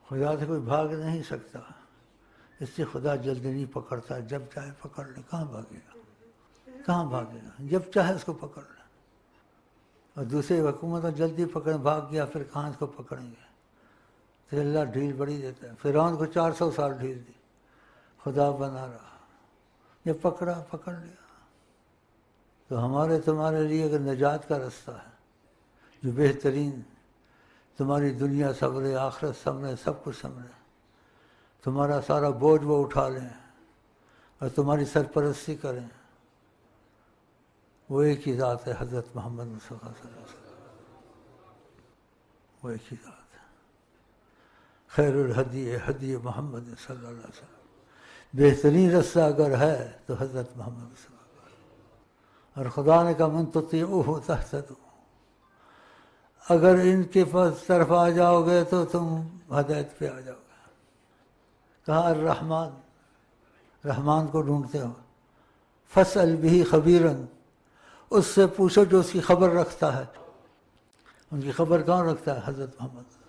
خدا سے کوئی بھاگ نہیں سکتا، اس سے خدا جلدی نہیں پکڑتا، جب چاہے پکڑ لے. کہاں بھاگے گا؟ کہاں بھاگے گا؟ جب چاہے اس کو پکڑ لے. اور دوسری حکومت جلدی پکڑیں، بھاگ گیا پھر کہاں اس کو پکڑیں گے؟ تو اللہ ڈھیل بڑی دیتا ہے. فرعون کو 400 سال ڈھیل دی، خدا بنا رہا. جب پکڑا پکڑ لیا. تو ہمارے تمہارے لیے اگر نجات کا رستہ ہے جو بہترین، تمہاری دنیا سنورے، آخرت سنورے، سب کچھ سنورے، تمہارا سارا بوجھ وہ اٹھا لیں اور تمہاری سرپرستی کریں، وہ ایک ہی ذات ہے، حضرت محمد مصطفیٰ صلی اللہ علیہ وسلم. وہ ایک ہی ذات ہے. خیر الہدی ہدی محمد صلی اللہ علیہ وسلم. بہترین رستہ اگر ہے تو حضرت محمد صلی اللہ علیہ وسلم. اور خدا نے کہا من تطیعوہ تہتدوا، اگر ان کے طرف آ جاؤ گے تو تم ہدایت پہ آ جاؤ گے. کہا الرحمن، رحمان کو ڈھونڈتے ہو. فاسأل بہ خبیرا، اس سے پوچھو جو اس کی خبر رکھتا ہے. ان کی خبر کون رکھتا ہے؟ حضرت محمد.